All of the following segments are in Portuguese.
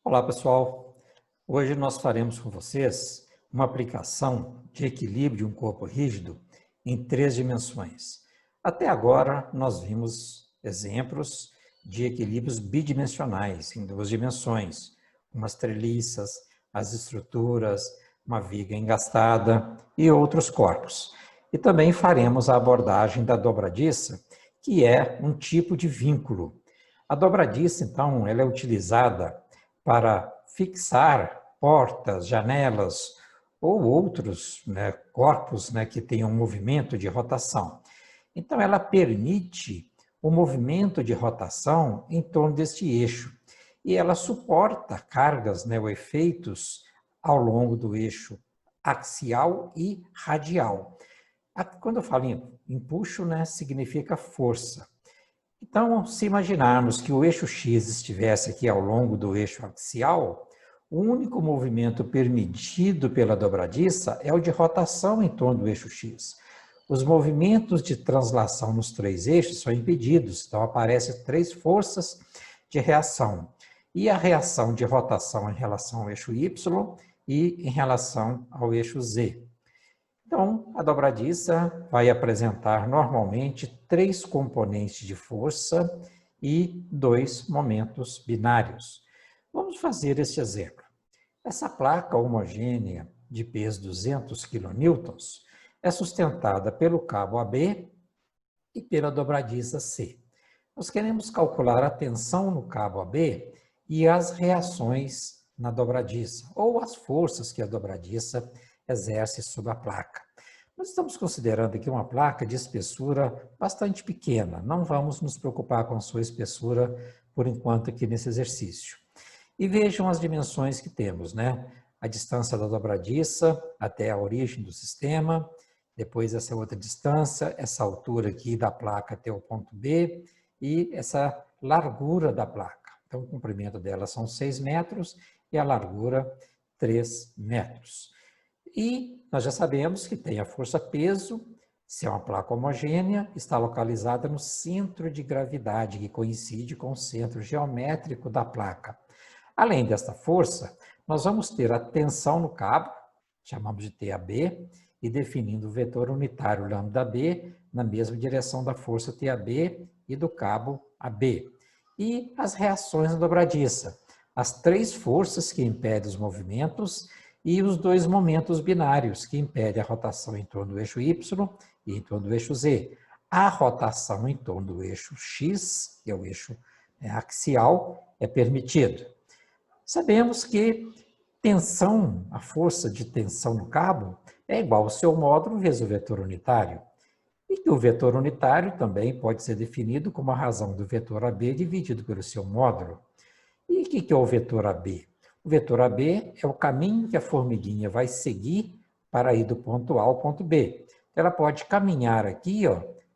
Olá, pessoal. Hoje nós faremos com vocês uma aplicação de equilíbrio de um corpo rígido em 3 dimensões. Até agora, nós vimos exemplos de equilíbrios bidimensionais, em 2 dimensões, umas treliças, as estruturas, uma viga engastada e outros corpos. E também faremos a abordagem da dobradiça, que é um tipo de vínculo. A dobradiça, então, ela é utilizada para fixar portas, janelas ou outros corpos que tenham movimento de rotação. Então, ela permite o movimento de rotação em torno deste eixo e ela suporta cargas ou efeitos ao longo do eixo axial e radial. Quando eu falo em empuxo, significa força. Então, se imaginarmos que o eixo X estivesse aqui ao longo do eixo axial, o único movimento permitido pela dobradiça é o de rotação em torno do eixo X. Os movimentos de translação nos 3 eixos são impedidos, então aparecem 3 forças de reação. E a reação de rotação em relação ao eixo Y e em relação ao eixo Z. Então, a dobradiça vai apresentar normalmente 3 componentes de força e 2 momentos binários. Vamos fazer este exemplo. Essa placa homogênea de peso 200 kN é sustentada pelo cabo AB e pela dobradiça C. Nós queremos calcular a tensão no cabo AB e as reações na dobradiça, ou as forças que a dobradiça exerce sobre a placa. Nós estamos considerando aqui uma placa de espessura bastante pequena. Não vamos nos preocupar com a sua espessura por enquanto aqui nesse exercício. E vejam as dimensões que temos, A distância da dobradiça até a origem do sistema, depois essa outra distância, essa altura aqui da placa até o ponto B e essa largura da placa. Então, o comprimento dela são 6 metros e a largura 3 metros. E nós já sabemos que tem a força-peso, se é uma placa homogênea, está localizada no centro de gravidade, que coincide com o centro geométrico da placa. Além desta força, nós vamos ter a tensão no cabo, chamamos de TAB, e definindo o vetor unitário lambda-B na mesma direção da força TAB e do cabo AB. E as reações na dobradiça, as 3 forças que impedem os movimentos e os 2 momentos binários que impedem a rotação em torno do eixo Y e em torno do eixo Z. A rotação em torno do eixo X, que é o eixo axial, é permitido. Sabemos que tensão, a força de tensão no cabo, é igual ao seu módulo vezes o vetor unitário. E que o vetor unitário também pode ser definido como a razão do vetor AB dividido pelo seu módulo. E o que é o vetor AB? O vetor AB é o caminho que a formiguinha vai seguir para ir do ponto A ao ponto B. Ela pode caminhar aqui,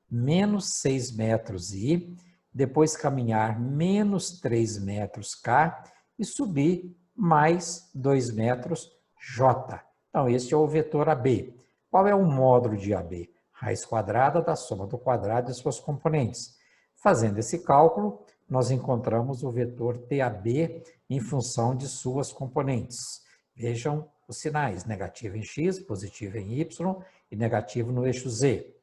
menos 6 metros I, depois caminhar menos 3 metros K e subir mais 2 metros J. Então, esse é o vetor AB. Qual é o módulo de AB? Raiz quadrada da soma do quadrado de suas componentes. Fazendo esse cálculo, nós encontramos o vetor TAB em função de suas componentes. Vejam os sinais, negativo em X, positivo em Y e negativo no eixo Z.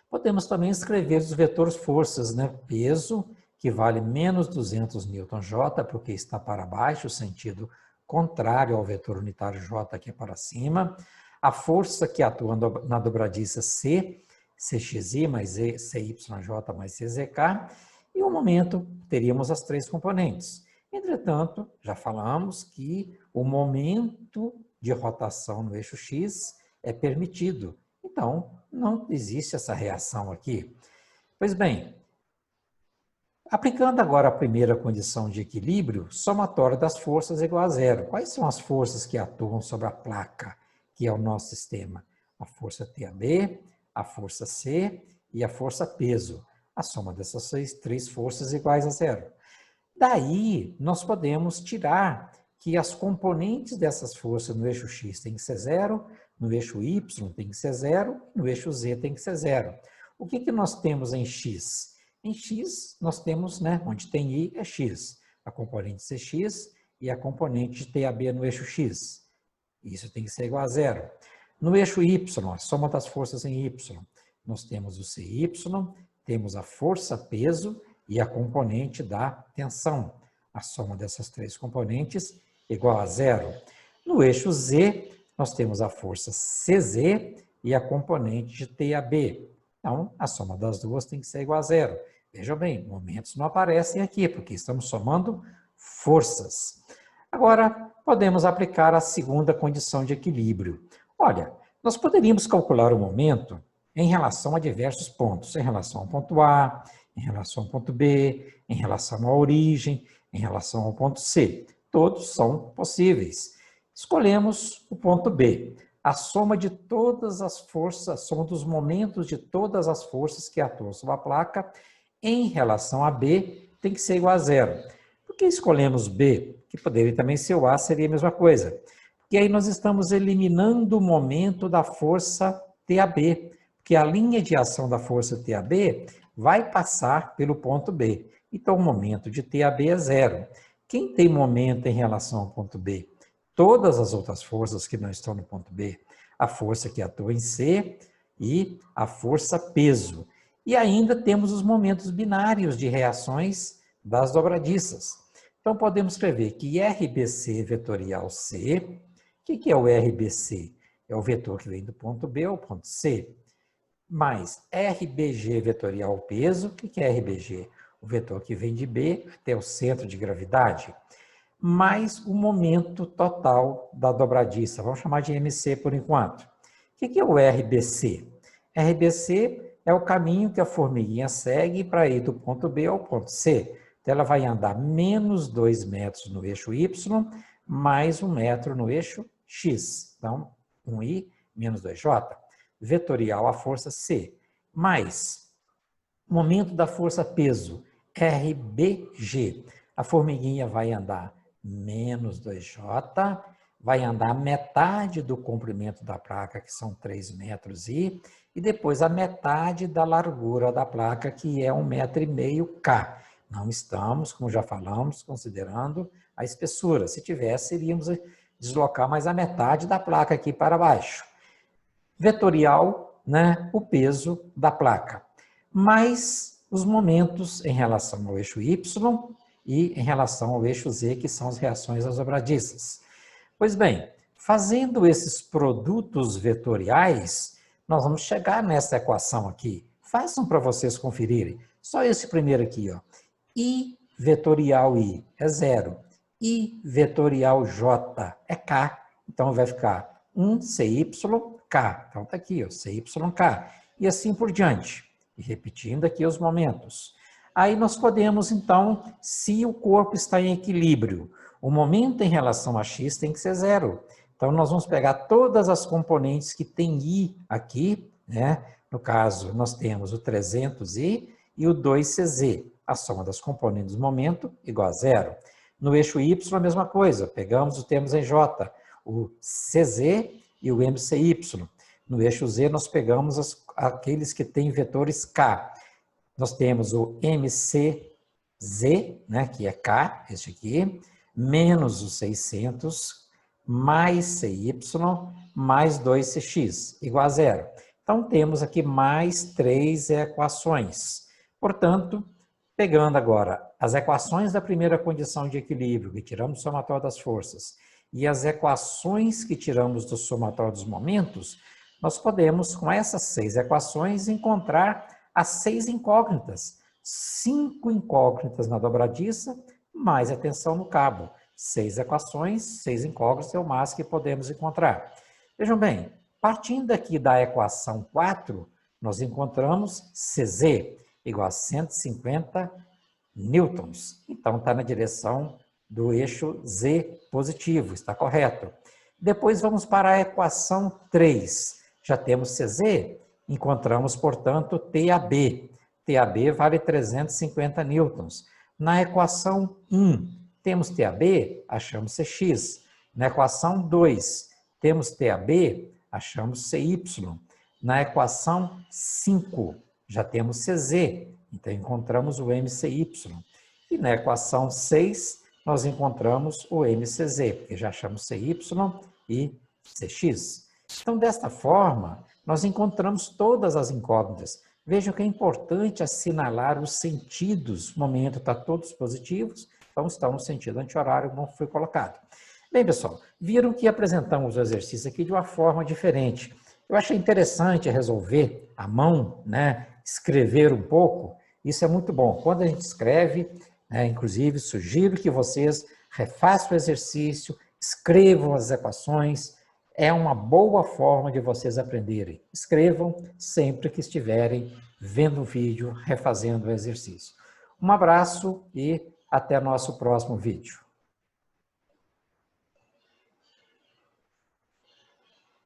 Podemos também escrever os vetores forças, Peso, que vale menos 200 nJ, porque está para baixo, sentido contrário ao vetor unitário J, que é para cima. A força que atua na dobradiça C, CXI mais CYJ mais CZK. E o momento, teríamos as 3 componentes. Entretanto, já falamos que o momento de rotação no eixo X é permitido. Então, não existe essa reação aqui. Pois bem, aplicando agora a primeira condição de equilíbrio, somatório das forças é igual a 0. Quais são as forças que atuam sobre a placa, que é o nosso sistema? A força TAB, a força C e a força peso. A soma dessas 3 forças é iguais a 0. Daí, nós podemos tirar que as componentes dessas forças no eixo X tem que ser 0, no eixo Y tem que ser 0, no eixo Z tem que ser 0. O que nós temos em X? Em X, nós temos, onde tem I é X, a componente CX e a componente de TAB no eixo X. Isso tem que ser igual a zero. No eixo Y, a soma das forças em Y, nós temos o CY, temos a força-peso e a componente da tensão. A soma dessas três componentes igual a zero. No eixo Z, nós temos a força CZ e a componente de TAB. Então, a soma das duas tem que ser igual a zero. Vejam bem, momentos não aparecem aqui, porque estamos somando forças. Agora, podemos aplicar a segunda condição de equilíbrio. Olha, nós poderíamos calcular o momento em relação a diversos pontos, em relação ao ponto A, em relação ao ponto B, em relação à origem, em relação ao ponto C. Todos são possíveis. Escolhemos o ponto B. A soma de todas as forças, a soma dos momentos de todas as forças que atuam sobre a placa em relação a B tem que ser igual a zero. Por que escolhemos B? Que poderia também ser o A, seria a mesma coisa. Porque aí nós estamos eliminando o momento da força TAB, porque a linha de ação da força TAB vai passar pelo ponto B. Então, o momento de TAB é zero. Quem tem momento em relação ao ponto B? Todas as outras forças que não estão no ponto B. A força que atua em C e a força peso. E ainda temos os momentos binários de reações das dobradiças. Então, podemos escrever que RBC vetorial C, o que é o RBC? É o vetor que vem do ponto B ao ponto C, mais RBG vetorial peso, o que é RBG? O vetor que vem de B até o centro de gravidade, mais o momento total da dobradiça, vamos chamar de MC por enquanto. O que é o RBC? RBC é o caminho que a formiguinha segue para ir do ponto B ao ponto C. Então, ela vai andar menos 2 metros no eixo Y, mais 1 metro no eixo X. Então, 1I menos 2J. Vetorial a força C. Mais momento da força peso, RBG. A formiguinha vai andar menos 2J, vai andar metade do comprimento da placa, que são 3 metros e depois a metade da largura da placa, que é 1,5 metro K. Não estamos, como já falamos, considerando a espessura. Se tivesse, iríamos deslocar mais a metade da placa aqui para baixo. Vetorial, né, o peso da placa. Mais os momentos em relação ao eixo Y e em relação ao eixo Z, que são as reações às dobradiças. Pois bem, fazendo esses produtos vetoriais, nós vamos chegar nessa equação aqui. Façam para vocês conferirem. Só esse primeiro aqui, ó. I vetorial I é zero. I vetorial J é K. Então, vai ficar 1 CYK. Então, está aqui, ó, CYK. E assim por diante. E repetindo aqui os momentos. Aí nós podemos, então, se o corpo está em equilíbrio, o momento em relação a x tem que ser zero. Então, nós vamos pegar todas as componentes que tem I aqui, né? No caso, nós temos o 300I e o 2CZ. A soma das componentes do momento igual a zero. No eixo Y, a mesma coisa. Pegamos os termos em J, o CZ e o MCY. No eixo Z, nós pegamos aqueles que têm vetores K. Nós temos o MCZ, né, que é K, este aqui, menos o 600, mais CY, mais 2CX, igual a zero. Então, temos aqui mais 3 equações. Portanto, pegando agora as equações da primeira condição de equilíbrio, que tiramos do somatório das forças, e as equações que tiramos do somatório dos momentos, nós podemos, com essas 6 equações, encontrar as 6 incógnitas. 5 incógnitas na dobradiça, mais a tensão no cabo. 6 equações, 6 incógnitas é o máximo que podemos encontrar. Vejam bem, partindo aqui da equação 4, nós encontramos CZ igual a 150 newtons. Então, está na direção do eixo Z positivo, está correto. Depois vamos para a equação 3. Já temos CZ, encontramos, portanto, TAB. TAB vale 350 newtons. Na equação 1, temos TAB, achamos CX. Na equação 2, temos TAB, achamos CY. Na equação 5, já temos CZ, então encontramos o MCY. E na equação 6, nós encontramos o MCZ, porque já achamos CY e CX. Então, desta forma, nós encontramos todas as incógnitas. Vejam que é importante assinalar os sentidos. No momento está todos positivos, então estão no sentido anti-horário, como foi colocado. Bem, pessoal, viram que apresentamos o exercício aqui de uma forma diferente. Eu achei interessante resolver à mão, né, escrever um pouco. Isso é muito bom. Quando a gente escreve, inclusive, sugiro que vocês refaçam o exercício, escrevam as equações. É uma boa forma de vocês aprenderem. Escrevam sempre que estiverem vendo o vídeo, refazendo o exercício. Um abraço e até nosso próximo vídeo.